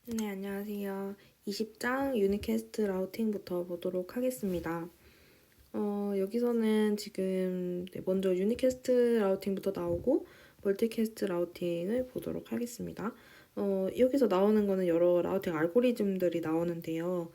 네, 안녕하세요. 20장 유니캐스트 라우팅부터 보도록 하겠습니다. 여기서는 지금 먼저 유니캐스트 라우팅부터 나오고 멀티캐스트 라우팅을 보도록 하겠습니다. 여기서 나오는 거는 여러 라우팅 알고리즘들이 나오는데요.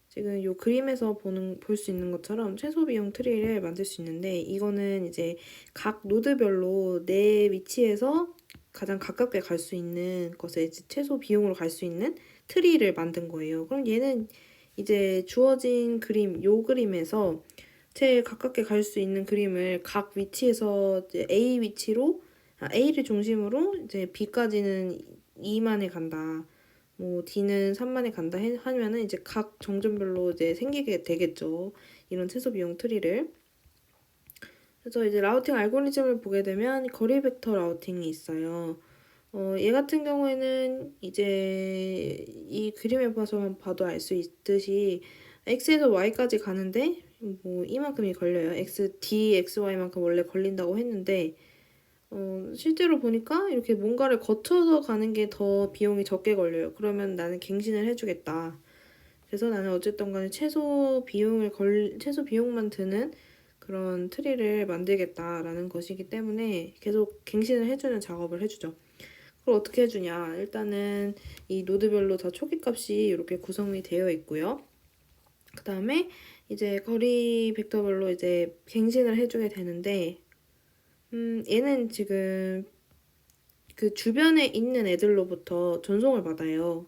지금 이 그림에서 볼 수 있는 것처럼 최소 비용 트리를 만들 수 있는데 이거는 이제 각 노드별로 내 위치에서 가장 가깝게 갈 수 있는 것에 최소 비용으로 갈 수 있는 트리를 만든 거예요. 그럼 얘는 이제 주어진 그림, 요 그림에서 제일 가깝게 갈 수 있는 그림을 각 위치에서 이제 A 위치로 A를 중심으로 이제 B까지는 2만에 간다. 뭐 D는 3만에 간다 하면은 이제 각 정점별로 이제 생기게 되겠죠. 이런 최소 비용 트리를. 그래서 이제 라우팅 알고리즘을 보게 되면 거리 벡터 라우팅이 있어요. 얘 같은 경우에는 이제 이 그림에 봐도 알 수 있듯이 x에서 y까지 가는데 뭐 이만큼이 걸려요. d, xy만큼 원래 걸린다고 했는데 실제로 보니까 이렇게 뭔가를 거쳐서 가는 게 더 비용이 적게 걸려요. 그러면 나는 갱신을 해주겠다. 그래서 나는 어쨌든 간에 최소 비용만 드는 그런 트리를 만들겠다라는 것이기 때문에 계속 갱신을 해주는 작업을 해주죠. 그걸 어떻게 해주냐? 일단은 이 노드별로 다 초기 값이 이렇게 구성이 되어 있고요. 그 다음에 이제 거리 벡터별로 이제 갱신을 해주게 되는데, 얘는 지금 그 주변에 있는 애들로부터 전송을 받아요.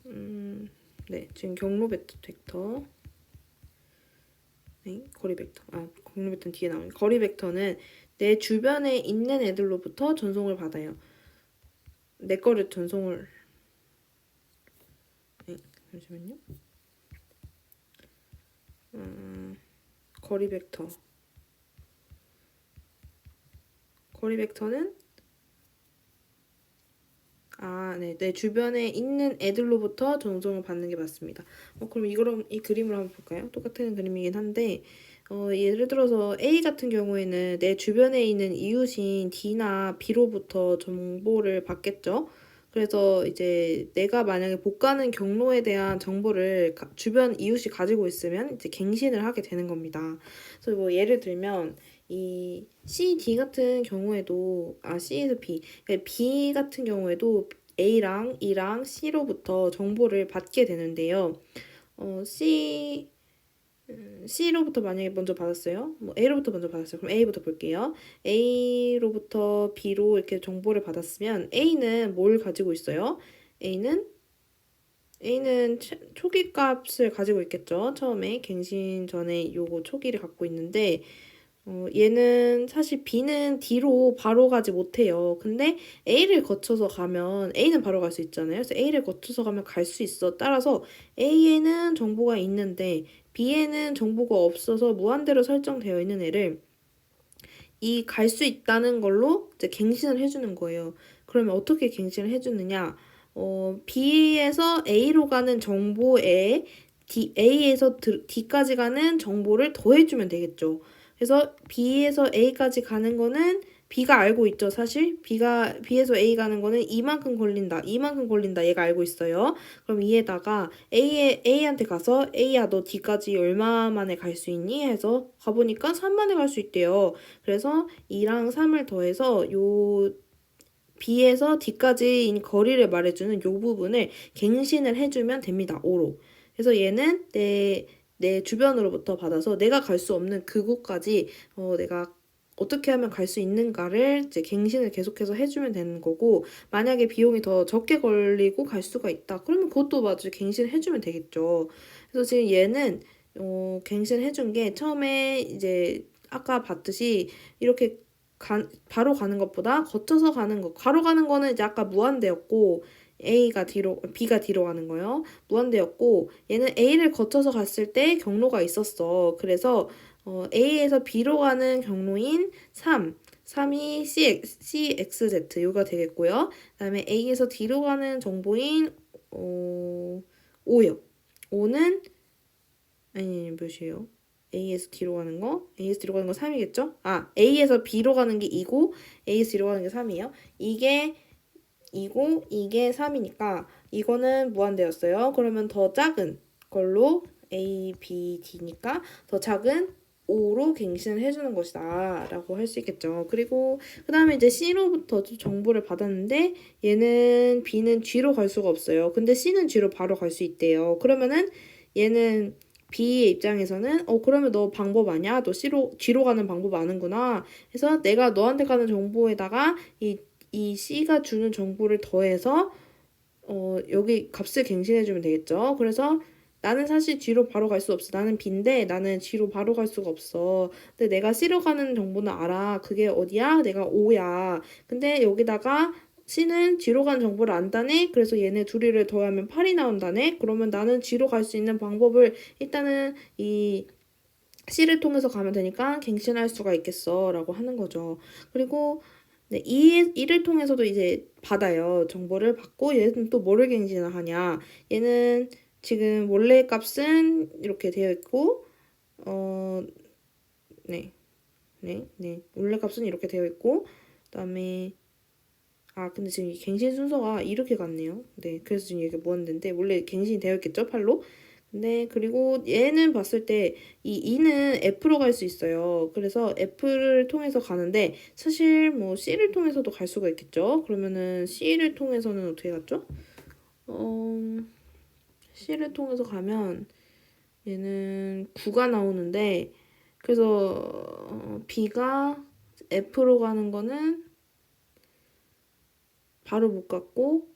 네, 지금 경로 벡터, 네, 거리 벡터, 경로 벡터는 뒤에 나오는 거리 벡터는 내 주변에 있는 애들로부터 전송을 받아요. 내 거를 전송을, 네, 잠시만요. 거리 벡터. 거리 벡터는 네, 내 주변에 있는 애들로부터 전송을 받는 게 맞습니다. 그럼 이 그림을 한번 볼까요? 똑같은 그림이긴 한데, 예를 들어서 A 같은 경우에는 내 주변에 있는 이웃인 D나 B로부터 정보를 받겠죠. 그래서 이제 내가 만약에 못 가는 경로에 대한 정보를 주변 이웃이 가지고 있으면 이제 갱신을 하게 되는 겁니다. 그래서 뭐 예를 들면 이 C, D 같은 경우에도 C에서 B, 그러니까 B 같은 경우에도 A랑 E랑 C로부터 정보를 받게 되는데요. C로부터 만약에 먼저 받았어요. 뭐 A로부터 먼저 받았어요. 그럼 A부터 볼게요. A로부터 B로 이렇게 정보를 받았으면 A는 뭘 가지고 있어요? A는 초기 값을 가지고 있겠죠. 처음에 갱신 전에 요거 초기를 갖고 있는데 얘는 사실 B는 D로 바로 가지 못해요. 근데 A를 거쳐서 가면 A는 바로 갈 수 있잖아요. 그래서 A를 거쳐서 가면 갈 수 있어. 따라서 A에는 정보가 있는데 B에는 정보가 없어서 무한대로 설정되어 있는 애를 이 갈 수 있다는 걸로 이제 갱신을 해주는 거예요. 그러면 어떻게 갱신을 해주느냐? B에서 A로 가는 정보에 A에서 D까지 가는 정보를 더해주면 되겠죠. 그래서 B에서 A까지 가는 거는 B가 알고 있죠, 사실. B에서 A 가는 거는 이만큼 걸린다. 얘가 알고 있어요. 그럼 이에다가 A한테 가서 A야, 너 D까지 얼마 만에 갈 수 있니? 해서 가보니까 3만에 갈 수 있대요. 그래서 2랑 3을 더해서 요 B에서 D까지인 거리를 말해주는 요 부분을 갱신을 해주면 됩니다. 5로. 그래서 얘는 내 주변으로부터 받아서 내가 갈 수 없는 그곳까지 내가 어떻게 하면 갈 수 있는가를 이제 갱신을 계속해서 해주면 되는 거고, 만약에 비용이 더 적게 걸리고 갈 수가 있다. 그러면 그것도 마저 갱신을 해주면 되겠죠. 그래서 지금 얘는 갱신을 해준 게 처음에 이제 아까 봤듯이 이렇게 바로 가는 것보다 거쳐서 가는 거. 바로 가는 거는 이제 아까 무한대였고, B가 뒤로 가는 거요. 무한대였고, 얘는 A를 거쳐서 갔을 때 경로가 있었어. 그래서, A에서 B로 가는 경로인 3이 CXZ, 요가 되겠고요. 그 다음에 A에서 D로 가는 정보인, 5요. 5는, 아니, 몇이에요? A에서 D로 가는 거? A에서 D로 가는 거 3이겠죠? A에서 B로 가는 게 2고 A에서 D로 가는 게 3이에요. 이게 2고 이게 3이니까 이거는 무한대였어요. 그러면 더 작은 걸로 A, B, D니까 더 작은 O로 갱신을 해주는 것이다 라고 할 수 있겠죠. 그리고 그 다음에 이제 C로부터 정보를 받았는데 얘는 B는 G로 갈 수가 없어요. 근데 C는 G로 바로 갈 수 있대요. 그러면은 얘는 B의 입장에서는 그러면 너 방법 아냐? 너 G로 가는 방법 아는구나. 그래서 내가 너한테 가는 정보에다가 이 C가 주는 정보를 더해서 여기 값을 갱신해주면 되겠죠. 그래서 나는 사실 G로 바로 갈 수 없어. 나는 B인데 나는 G로 바로 갈 수가 없어. 근데 내가 C로 가는 정보는 알아. 그게 어디야? 내가 O야. 근데 여기다가 C는 G로 가는 정보를 안다네. 그래서 얘네 둘이를 더하면 8이 나온다네. 그러면 나는 G로 갈 수 있는 방법을 일단은 이 C를 통해서 가면 되니까 갱신할 수가 있겠어. 라고 하는 거죠. 그리고 네, 이를 통해서도 이제 받아요. 정보를 받고 얘는 또 뭐를 갱신을 하냐. 얘는 지금 원래 값은 이렇게 되어 있고 네. 원래 값은 이렇게 되어 있고 그다음에 근데 지금 이 갱신 순서가 이렇게 갔네요. 네. 그래서 지금 이게 무한대인데 원래 갱신이 되어 있겠죠? 8로. 네, 그리고 얘는 봤을 때 이 2는 F로 갈 수 있어요. 그래서 F를 통해서 가는데 사실 뭐 C를 통해서도 갈 수가 있겠죠. 그러면은 C를 통해서는 어떻게 갔죠? C를 통해서 가면 얘는 9가 나오는데 그래서 B가 F로 가는 거는 바로 못 갔고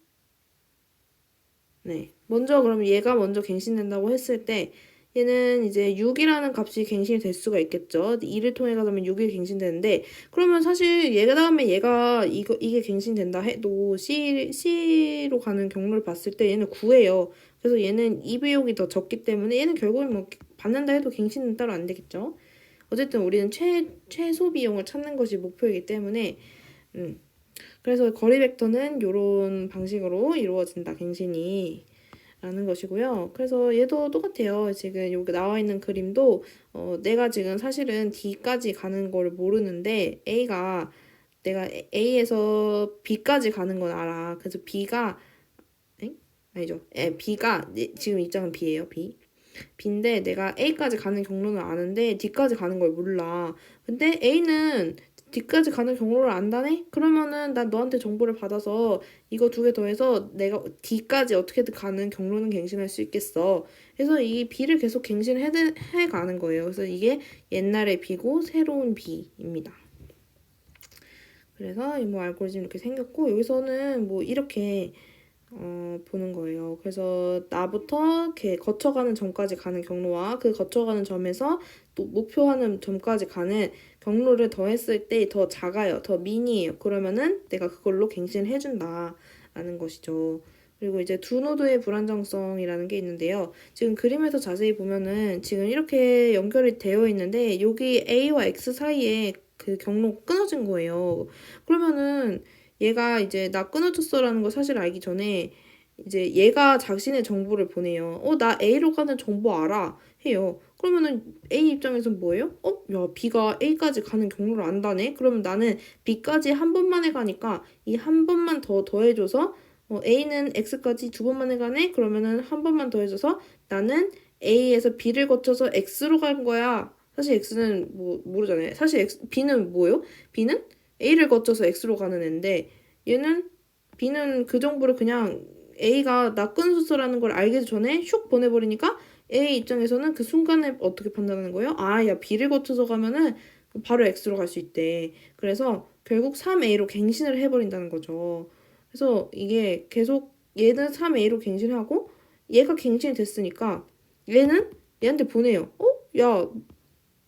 네. 먼저 그러면 얘가 먼저 갱신된다고 했을 때 얘는 이제 6이라는 값이 갱신이 될 수가 있겠죠. 2를 통해 가면 6이 갱신되는데 그러면 사실 얘가 다음에 얘가 이게 갱신된다 해도 C로 가는 경로를 봤을 때 얘는 9예요. 그래서 얘는 이 비용이 더 적기 때문에 얘는 결국엔 뭐 받는다 해도 갱신은 따로 안 되겠죠. 어쨌든 우리는 최소 비용을 찾는 것이 목표이기 때문에 그래서 거리 벡터는 이런 방식으로 이루어진다, 갱신이. 라는 것이고요. 그래서 얘도 똑같아요. 지금 여기 나와 있는 그림도 내가 지금 사실은 D까지 가는 걸 모르는데 내가 A에서 B까지 가는 건 알아. 그래서 B가 아니죠. B가 지금 입장은 B예요. B인데 내가 A까지 가는 경로는 아는데 D까지 가는 걸 몰라. 근데 A는 D까지 가는 경로를 안다네? 그러면은 난 너한테 정보를 받아서 이거 두 개 더해서 내가 D까지 어떻게든 가는 경로는 갱신할 수 있겠어. 그래서 이 B를 계속 갱신해 가는 거예요. 그래서 이게 옛날의 B고 새로운 B입니다. 그래서 뭐 알고리즘 이렇게 생겼고 여기서는 뭐 이렇게 보는 거예요. 그래서 나부터 이렇게 거쳐가는 점까지 가는 경로와 그 거쳐가는 점에서 또 목표하는 점까지 가는 경로를 더했을 때 더 작아요. 더 미니예요. 그러면은 내가 그걸로 갱신해준다 라는 것이죠. 그리고 이제 두 노드의 불안정성이라는 게 있는데요. 지금 그림에서 자세히 보면은 지금 이렇게 연결이 되어 있는데 여기 A와 X 사이에 그 경로가 끊어진 거예요. 그러면은 얘가 이제 나 끊어졌어라는 거 사실 알기 전에 이제 얘가 자신의 정보를 보내요. 나 A로 가는 정보 알아. 해요. 그러면은 A 입장에서는 뭐예요? 야, B가 A까지 가는 경로를 안다네? 그러면 나는 B까지 한 번만에 가니까 이 한 번만 더 더해줘서 A는 X까지 두 번만에 가네? 그러면은 한 번만 더해줘서 나는 A에서 B를 거쳐서 X로 간 거야. 사실 X는 뭐 모르잖아요. 사실 B는 뭐예요? B는 A를 거쳐서 X로 가는 애인데 B는 그 정보를 그냥 A가 나 끊어졌어라는 걸 알기 전에 슉 보내버리니까 A 입장에서는 그 순간에 어떻게 판단하는 거예요? 야, B를 거쳐서 가면은 바로 X로 갈 수 있대. 그래서 결국 3A로 갱신을 해버린다는 거죠. 그래서 이게 계속 얘는 3A로 갱신하고 얘가 갱신이 됐으니까 얘는 얘한테 보내요. 야,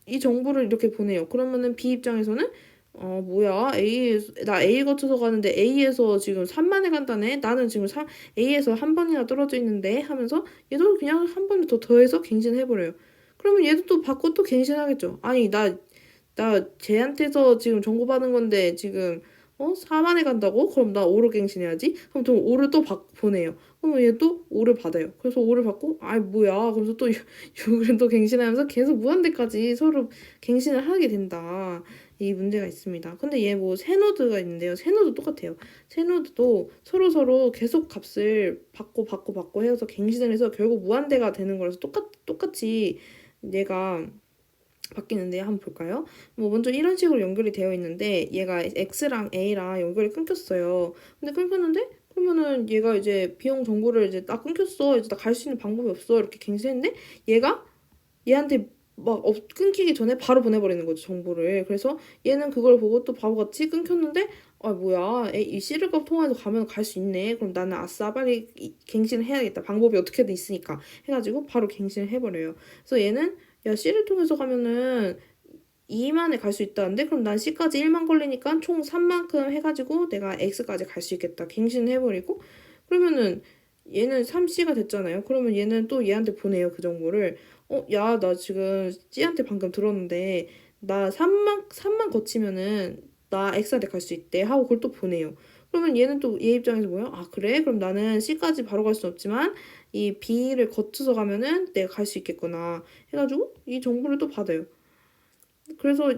이 정보를 이렇게 보내요. 그러면은 B 입장에서는 뭐야? 나 A 거쳐서 가는데 A에서 지금 3만에 간다네? 나는 지금 A에서 한 번이나 떨어져 있는데? 하면서 얘도 그냥 한 번 더 더해서 갱신해버려요. 그러면 얘도 또 받고 또 갱신하겠죠. 아니, 나 쟤한테서 지금 정보 받은 건데 지금 4만에 간다고? 그럼 나 5로 갱신해야지. 그럼 또 5를 또 보내요. 그럼 얘도 5를 받아요. 그래서 5를 받고 뭐야. 그래서 또 6을 또 갱신하면서 계속 무한대까지 서로 갱신을 하게 된다. 이 문제가 있습니다. 근데 얘 뭐 새 노드가 있는데요. 새 노드 똑같아요. 새 노드도 서로 계속 값을 받고 해서 갱신을 해서 결국 무한대가 되는 거라서 똑같이 얘가 바뀌는데 한번 볼까요? 뭐 먼저 이런 식으로 연결이 되어 있는데 얘가 X랑 A랑 연결이 끊겼어요. 근데 끊겼는데 그러면은 얘가 이제 비용 정보를 이제 나 끊겼어. 이제 나 갈 수 있는 방법이 없어. 이렇게 갱신했는데 얘가 얘한테 막 끊기기 전에 바로 보내버리는 거죠, 정보를. 그래서 얘는 그걸 보고 또 바보같이 끊겼는데 아 뭐야 이 시르값 통해서 가면 갈 수 있네. 그럼 나는 아싸 빨리 갱신을 해야겠다. 방법이 어떻게든 있으니까 해가지고 바로 갱신을 해버려요. 그래서 얘는 야 C를 통해서 가면은 2만에 갈 수 있다는데 그럼 난 C까지 1만 걸리니까 총 3만큼 해가지고 내가 X까지 갈 수 있겠다. 갱신을 해버리고 그러면은 얘는 3C가 됐잖아요. 그러면 얘는 또 얘한테 보내요. 그 정보를. 야, 나 지금 C한테 방금 들었는데 나 3만 거치면은 나 X한테 갈 수 있대 하고 그걸 또 보내요. 그러면 얘는 또 얘 입장에서 뭐야? 아, 그래? 그럼 나는 C까지 바로 갈 수 없지만 이 B를 거쳐서 가면은 내가 갈 수 있겠구나 해가지고 이 정보를 또 받아요. 그래서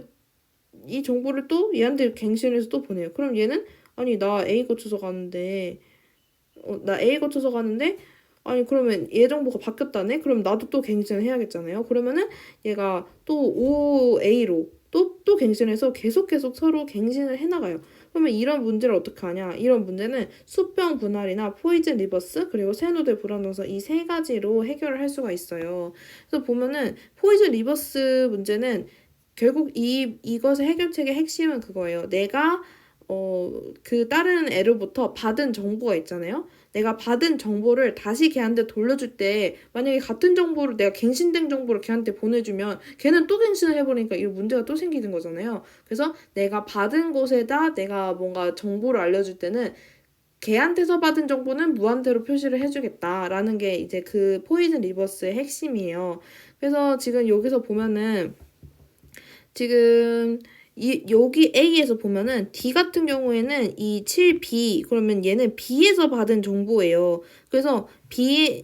이 정보를 또 얘한테 갱신해서 또 보내요. 그럼 얘는 아니 나 A 거쳐서 가는데 나 A 거쳐서 가는데 아니 그러면 얘 정보가 바뀌었다네? 그럼 나도 또 갱신을 해야겠잖아요. 그러면은 얘가 또 OA로 또 갱신해서 계속 서로 갱신을 해나가요. 그러면 이런 문제를 어떻게 하냐? 이런 문제는 수평 분할이나 포이즌 리버스 그리고 세노드 불안정성 이 세 가지로 해결을 할 수가 있어요. 그래서 보면은 포이즌 리버스 문제는 결국 이것의 해결책의 핵심은 그거예요. 내가 그 다른 애로부터 받은 정보가 있잖아요. 내가 받은 정보를 다시 걔한테 돌려줄 때 만약에 같은 정보를 내가 갱신된 정보를 걔한테 보내주면 걔는 또 갱신을 해버리니까 이 문제가 또 생기는 거잖아요. 그래서 내가 받은 곳에다 내가 뭔가 정보를 알려줄 때는 걔한테서 받은 정보는 무한대로 표시를 해주겠다라는 게 이제 그 포이즌 리버스의 핵심이에요. 그래서 지금 여기서 보면은 지금 여기 A에서 보면은 D 같은 경우에는 이 7B 그러면 얘는 B에서 받은 정보예요. 그래서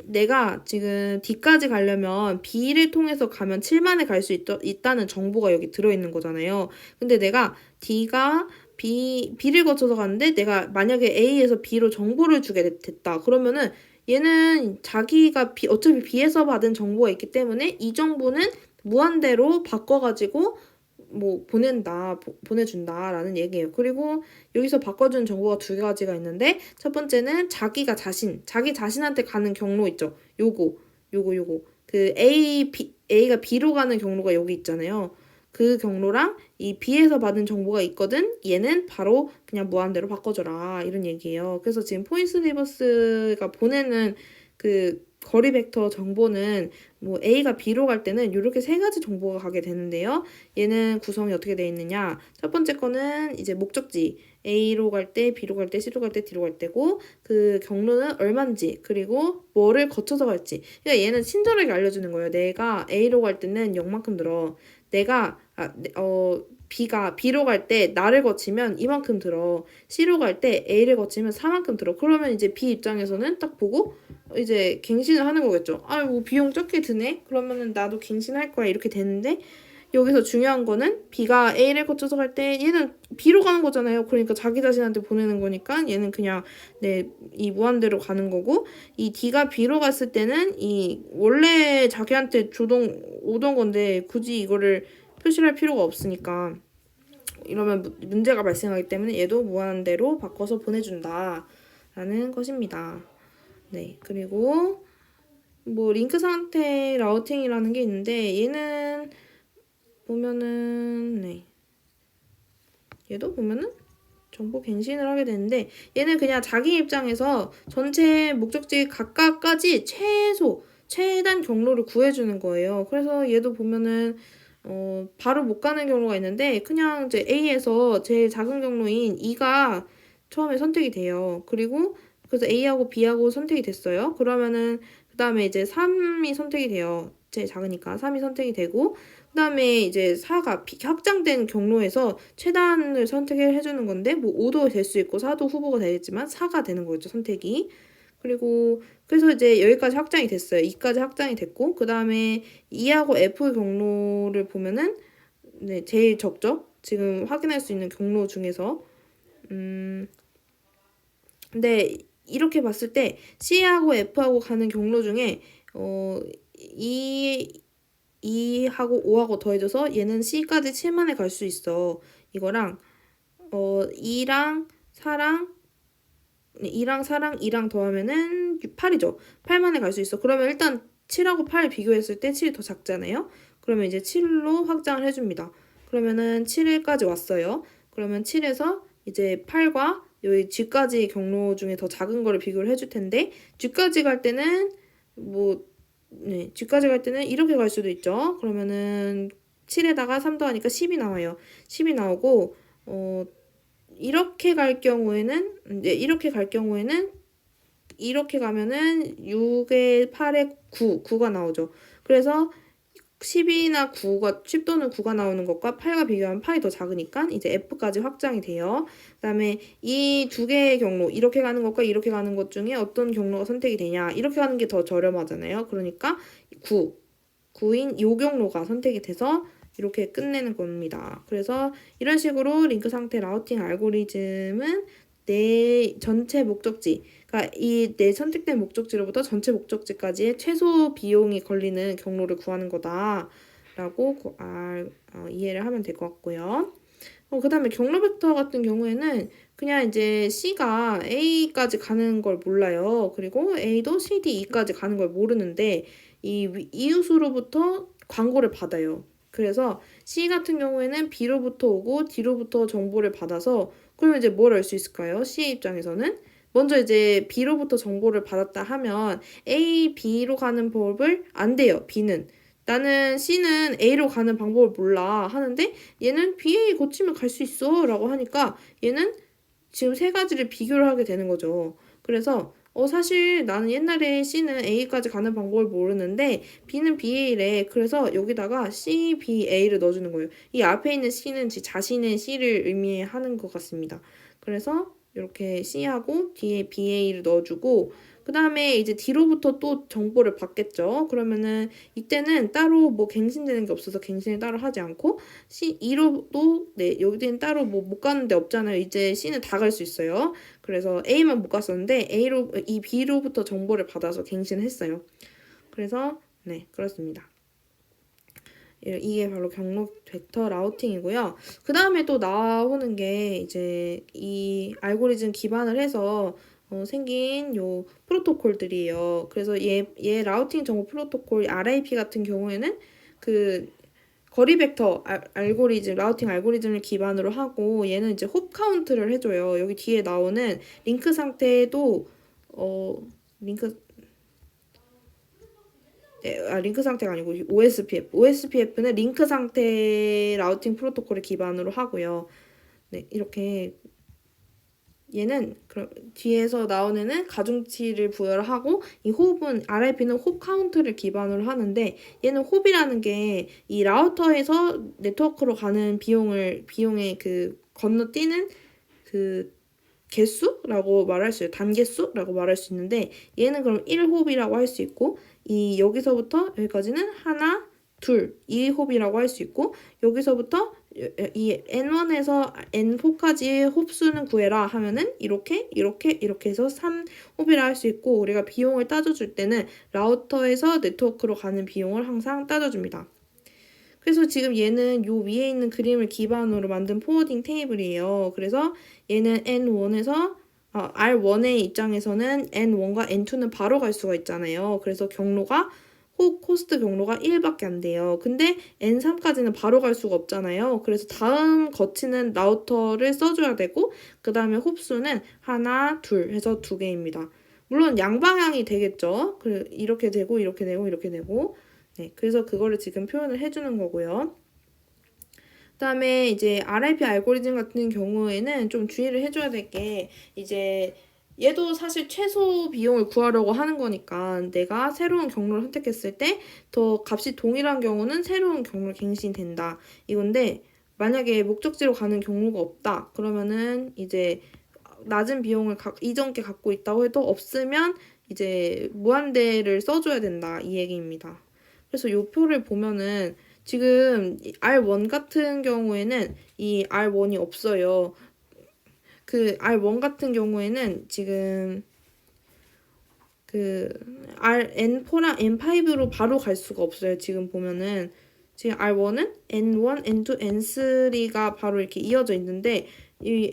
내가 지금 D까지 가려면 B를 통해서 가면 7만에 갈 수 있다는 정보가 여기 들어있는 거잖아요. 근데 내가 D가 B를 거쳐서 가는데 내가 만약에 A에서 B로 정보를 주게 됐다. 그러면은 얘는 자기가 어차피 B에서 받은 정보가 있기 때문에 이 정보는 무한대로 바꿔가지고 뭐 보내준다라는 얘기예요. 그리고 여기서 바꿔준 정보가 두 가지가 있는데 첫 번째는 자기 자신한테 가는 경로 있죠. 요거 그 A가 B로 가는 경로가 여기 있잖아요. 그 경로랑 이 B에서 받은 정보가 있거든. 얘는 바로 그냥 무한대로 바꿔줘라 이런 얘기예요. 그래서 지금 포인트 리버스가 보내는 그 거리 벡터 정보는 뭐 A가 B로 갈 때는 이렇게 세 가지 정보가 가게 되는데요. 얘는 구성이 어떻게 되어 있느냐? 첫 번째 거는 이제 목적지 A로 갈 때, B로 갈 때, C로 갈 때, D로 갈 때고 그 경로는 얼마인지 그리고 뭐를 거쳐서 갈지. 그러니까 얘는 친절하게 알려주는 거예요. 내가 A로 갈 때는 0만큼 들어. B로 갈 때 나를 거치면 이만큼 들어. C로 갈 때 A를 거치면 4만큼 들어. 그러면 이제 B 입장에서는 딱 보고 이제 갱신을 하는 거겠죠. 뭐 비용 적게 드네? 그러면은 나도 갱신할 거야. 이렇게 되는데 여기서 중요한 거는 B가 A를 거쳐서 갈 때 얘는 B로 가는 거잖아요. 그러니까 자기 자신한테 보내는 거니까 얘는 그냥 이 무한대로 가는 거고 이 D가 B로 갔을 때는 이 원래 자기한테 오던 건데 굳이 이거를 표시를 할 필요가 없으니까 이러면 문제가 발생하기 때문에 얘도 무한대로 바꿔서 보내준다라는 것입니다. 네, 그리고 뭐 링크 상태 라우팅이라는 게 있는데 얘는 보면은 얘도 보면은 정보 갱신을 하게 되는데 얘는 그냥 자기 입장에서 전체 목적지 각각까지 최단 경로를 구해주는 거예요. 그래서 얘도 보면은 바로 못 가는 경로가 있는데 그냥 이제 A에서 제일 작은 경로인 E가 처음에 선택이 돼요. 그래서 A하고 B하고 선택이 됐어요. 그러면은 그 다음에 이제 3이 선택이 돼요. 제일 작으니까 3이 선택이 되고 그 다음에 이제 4가 확장된 경로에서 최단을 선택을 해주는 건데 뭐 5도 될 수 있고 4도 후보가 되겠지만 4가 되는 거죠. 선택이. 그래서 이제 여기까지 확장이 됐어요. 2까지 확장이 됐고 그 다음에 E하고 F 경로를 보면은 제일 적죠. 지금 확인할 수 있는 경로 중에서. 근데 이렇게 봤을 때 C하고 F하고 가는 경로 중에 2하고 5하고 더해져서 얘는 C까지 7만에 갈 수 있어. 이거랑 2랑 4랑 2랑 더하면은 8이죠. 8만에 갈 수 있어. 그러면 일단 7하고 8을 비교했을 때 7이 더 작잖아요. 그러면 이제 7로 확장을 해줍니다. 그러면은 7까지 왔어요. 그러면 7에서 이제 8과 여기 G까지 경로 중에 더 작은 거를 비교를 해줄 텐데 G까지 갈 때는 G까지 갈 때는 이렇게 갈 수도 있죠. 그러면은 7에다가 3 더하니까 10이 나와요. 10이 나오고 이렇게 갈 경우에는 이렇게 가면은 6에 8에 9가 나오죠. 그래서 10이나 9가 10 또는 9가 나오는 것과 8과 비교하면 8이 더 작으니까 이제 F까지 확장이 돼요. 그다음에 이 두 개의 경로, 이렇게 가는 것과 이렇게 가는 것 중에 어떤 경로가 선택이 되냐? 이렇게 가는 게 더 저렴하잖아요. 그러니까 9인 요 경로가 선택이 돼서 이렇게 끝내는 겁니다. 그래서 이런 식으로 링크 상태 라우팅 알고리즘은 내 전체 목적지, 그러니까 이 내 선택된 목적지로부터 전체 목적지까지의 최소 비용이 걸리는 경로를 구하는 거다라고 이해를 하면 될 것 같고요. 그 다음에 경로 벡터 같은 경우에는 그냥 이제 C가 A까지 가는 걸 몰라요. 그리고 A도 C, D, E까지 가는 걸 모르는데 이 이웃으로부터 광고를 받아요. 그래서 C 같은 경우에는 B로부터 오고 D로부터 정보를 받아서 그러면 이제 뭘 알 수 있을까요? C의 입장에서는 먼저 이제 B로부터 정보를 받았다 하면 A, B로 가는 법을 안 돼요. B는. 나는 C는 A로 가는 방법을 몰라 하는데 얘는 BA 고치면 갈 수 있어 라고 하니까 얘는 지금 세 가지를 비교를 하게 되는 거죠. 그래서 사실 나는 옛날에 C는 A까지 가는 방법을 모르는데 B는 BA래. 그래서 여기다가 C, B, A를 넣어주는 거예요. 이 앞에 있는 C는 자신의 C를 의미하는 것 같습니다. 그래서 이렇게 C하고 뒤에 BA를 넣어주고 그 다음에 이제 D로부터 또 정보를 받겠죠. 그러면은 이때는 따로 뭐 갱신되는 게 없어서 갱신을 따로 하지 않고 E로도 여기는 따로 뭐 못 가는 데 없잖아요. 이제 C는 다 갈 수 있어요. 그래서 A만 못 갔었는데 이 B로부터 정보를 받아서 갱신을 했어요. 그래서 네, 그렇습니다. 이게 바로 경로 벡터 라우팅이고요. 그 다음에 또 나오는 게 이제 이 알고리즘 기반을 해서 생긴 요 프로토콜들이에요. 그래서 얘 라우팅 정보 프로토콜 RIP 같은 경우에는 그 거리 벡터 알고리즘, 라우팅 알고리즘을 기반으로 하고 얘는 이제 홉 카운트를 해줘요. 여기 뒤에 나오는 링크 상태도 링크 상태가 아니고 OSPF. OSPF는 링크 상태 라우팅 프로토콜을 기반으로 하고요. 네, 이렇게 얘는 뒤에서 나오는 애는 가중치를 부여를 하고 이 홉은 RIP는 홉 카운트를 기반으로 하는데 얘는 홉이라는 게 이 라우터에서 네트워크로 가는 비용의 그 건너뛰는 그 개수라고 말할 수 있어요. 단계수라고 말할 수 있는데 얘는 그럼 1홉이라고 할 수 있고 이 여기서부터 여기까지는 하나, 둘, 2홉이라고 할 수 있고 여기서부터 이 n1에서 n4까지의 홉수는 구해라 하면은 이렇게 해서 3홉이라 할 수 있고 우리가 비용을 따져줄 때는 라우터에서 네트워크로 가는 비용을 항상 따져줍니다. 그래서 지금 얘는 요 위에 있는 그림을 기반으로 만든 포워딩 테이블이에요. 그래서 얘는 N1에서 R1의 입장에서는 N1과 N2는 바로 갈 수가 있잖아요. 그래서 코스트 경로가 1밖에 안 돼요. 근데 N3까지는 바로 갈 수가 없잖아요. 그래서 다음 거치는 라우터를 써줘야 되고 그 다음에 홉수는 하나, 둘 해서 2개입니다. 물론 양방향이 되겠죠. 이렇게 되고 이렇게 되고 이렇게 되고 네, 그래서 그거를 지금 표현을 해주는 거고요. 그 다음에 이제 RIP 알고리즘 같은 경우에는 좀 주의를 해줘야 될 게 이제 얘도 사실 최소 비용을 구하려고 하는 거니까 내가 새로운 경로를 선택했을 때 더 값이 동일한 경우는 새로운 경로를 갱신된다. 이건데 만약에 목적지로 가는 경로가 없다. 그러면은 이제 낮은 비용을 이전 게 갖고 있다고 해도 없으면 이제 무한대를 써줘야 된다. 이 얘기입니다. 그래서 이 표를 보면은 지금 R1 같은 경우에는 이 R1이 없어요. 그 R1 같은 경우에는 지금 그 N4랑 N5로 바로 갈 수가 없어요. 지금 보면은 지금 R1은 N1, N2, N3가 바로 이렇게 이어져 있는데 이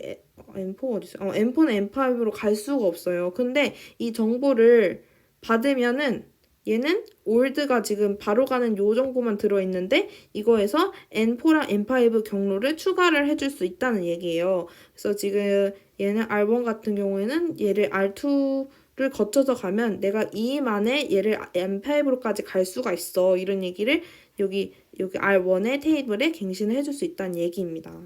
N4가 어디 있어요? N4는 N5로 갈 수가 없어요. 근데 이 정보를 받으면은 얘는 올드가 지금 바로 가는 요 정보만 들어있는데 이거에서 N4랑 N5 경로를 추가를 해줄 수 있다는 얘기예요. 그래서 지금 얘는 R1 같은 경우에는 얘를 R2를 거쳐서 가면 내가 2 만에 얘를 M5로까지 갈 수가 있어. 이런 얘기를 여기 R1의 테이블에 갱신을 해줄 수 있다는 얘기입니다.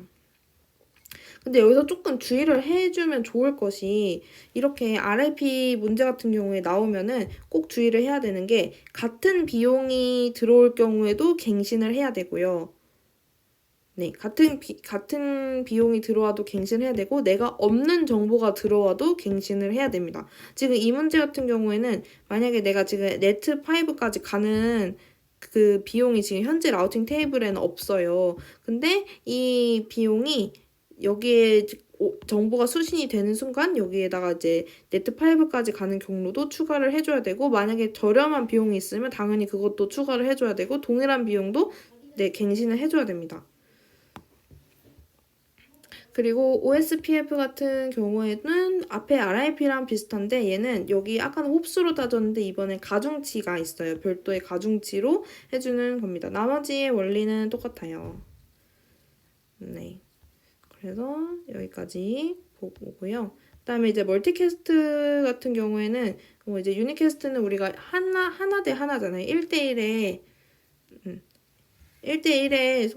근데 여기서 조금 주의를 해주면 좋을 것이 이렇게 RIP 문제 같은 경우에 나오면은 꼭 주의를 해야 되는 게 같은 비용이 들어올 경우에도 갱신을 해야 되고요. 네, 같은 비용이 들어와도 갱신을 해야 되고 내가 없는 정보가 들어와도 갱신을 해야 됩니다. 지금 이 문제 같은 경우에는 만약에 내가 지금 네트 5까지 가는 그 비용이 지금 현재 라우팅 테이블에는 없어요. 근데 이 비용이 여기에 정보가 수신이 되는 순간 여기에다가 이제 네트 5까지 가는 경로도 추가를 해줘야 되고 만약에 저렴한 비용이 있으면 당연히 그것도 추가를 해줘야 되고 동일한 비용도 네, 갱신을 해줘야 됩니다. 그리고 OSPF 같은 경우에는 앞에 RIP랑 비슷한데 얘는 여기 아까는 홉수로 따졌는데 이번엔 가중치가 있어요. 별도의 가중치로 해주는 겁니다. 나머지의 원리는 똑같아요. 네. 그래서 여기까지 보고요. 그다음에 이제 멀티캐스트 같은 경우에는 이제 유니캐스트는 우리가 하나 대 하나잖아요. 1대1에 1대1의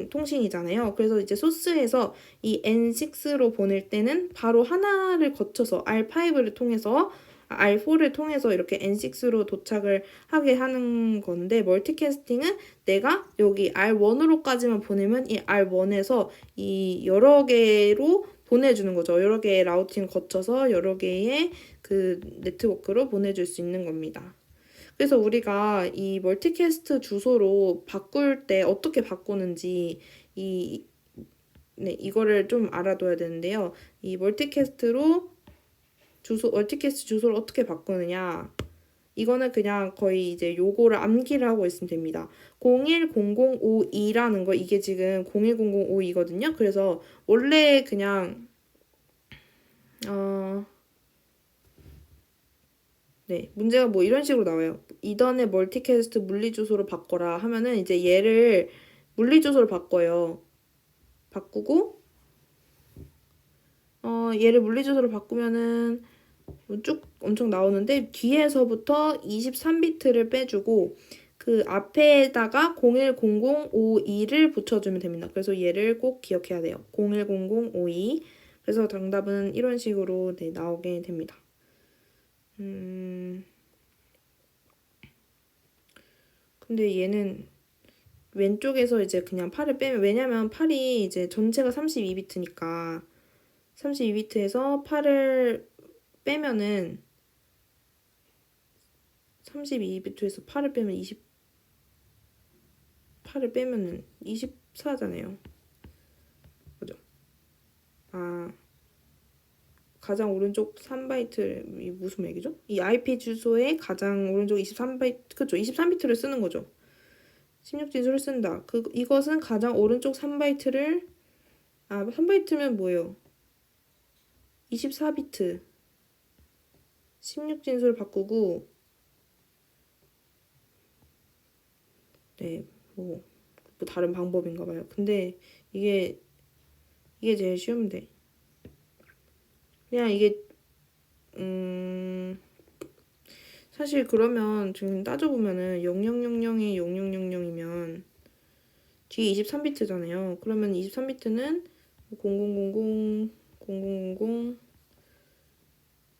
통신이잖아요. 그래서 이제 소스에서 이 N6로 보낼 때는 바로 하나를 거쳐서 R5를 통해서 R4를 통해서 이렇게 N6로 도착을 하게 하는 건데 멀티캐스팅은 내가 여기 R1으로까지만 보내면 이 R1에서 이 여러 개로 보내주는 거죠. 여러 개의 라우팅 거쳐서 여러 개의 그 네트워크로 보내줄 수 있는 겁니다. 그래서 우리가 이 멀티캐스트 주소로 바꿀 때 어떻게 바꾸는지 이거를 좀 알아둬야 되는데요. 이 멀티캐스트 주소를 어떻게 바꾸느냐. 이거는 그냥 거의 이제 요거를 암기를 하고 있으면 됩니다. 010052라는 거 이게 지금 010052거든요. 그래서 원래 그냥 네, 문제가 뭐 이런 식으로 나와요. 이전의 멀티캐스트 물리주소로 바꿔라 하면은 이제 얘를 물리주소로 바꿔요. 바꾸고 얘를 물리주소로 바꾸면은 쭉 엄청 나오는데 뒤에서부터 23비트를 빼주고 그 앞에다가 010052를 붙여주면 됩니다. 그래서 얘를 꼭 기억해야 돼요. 010052. 그래서 정답은 이런 식으로 네, 나오게 됩니다. 근데 얘는 왼쪽에서 이제 그냥 8을 빼면 왜냐면 8이 이제 전체가 32비트니까 32비트에서 8을 빼면은 32비트에서 8을 빼면 8을 빼면은 24잖아요. 그죠? 가장 오른쪽 3바이트 무슨 얘기죠? 이 IP 주소의 가장 오른쪽 23바이트 그쵸? 23비트를 쓰는 거죠. 16진수를 쓴다. 이것은 가장 오른쪽 3바이트를 3바이트면 뭐예요? 24비트 16진수를 바꾸고 네, 뭐 다른 방법인가 봐요. 근데 이게 제일 쉬운데 그냥 이게 사실 그러면 지금 따져보면은 0000이 0000이면 뒤에 23비트잖아요. 그러면 23비트는 0000 0000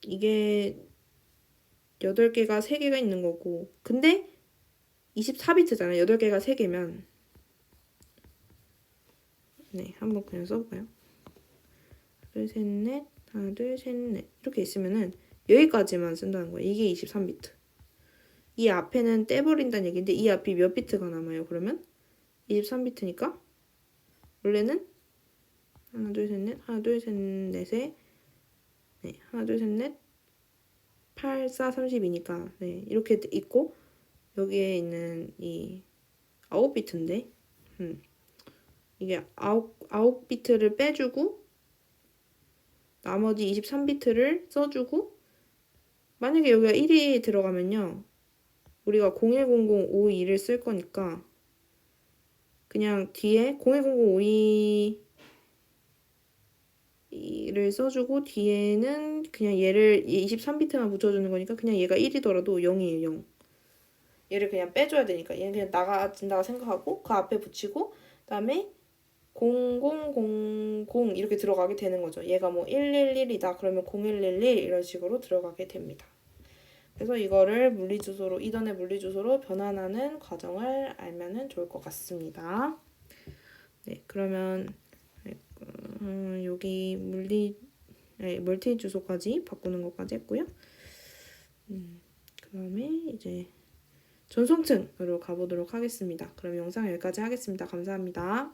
이게 8개가 3개가 있는 거고 근데 24비트잖아요. 8개가 3개면 네, 한번 그냥 써볼까요? 둘, 셋, 넷 하나, 둘, 셋, 넷 이렇게 있으면은 여기까지만 쓴다는 거예요. 이게 23비트. 이 앞에는 떼버린다는 얘기인데 이 앞이 몇 비트가 남아요? 그러면 23비트니까 원래는 하나 둘 셋 넷 하나 둘 셋 넷에 네, 하나 둘 셋 넷 8 4 32니까 네, 이렇게 있고 여기에 있는 이 9비트인데 이게 9비트를 빼주고 나머지 23비트를 써주고 만약에 여기가 1이 들어가면요 우리가 010052를 쓸 거니까 그냥 뒤에 010052를 써주고 뒤에는 그냥 얘를 23비트만 붙여주는 거니까 그냥 얘가 1이더라도 0이에요 0. 얘를 그냥 빼줘야 되니까 얘는 그냥 나가진다고 생각하고 그 앞에 붙이고 그다음에 0000 이렇게 들어가게 되는 거죠. 얘가 뭐 111이다 그러면 0111 이런 식으로 들어가게 됩니다. 그래서 이거를 물리주소로 이던의 물리주소로 변환하는 과정을 알면은 좋을 것 같습니다. 네, 그러면 여기 멀티 주소까지 바꾸는 것까지 했고요. 그다음에 이제 전송층으로 가보도록 하겠습니다. 그럼 영상 여기까지 하겠습니다. 감사합니다.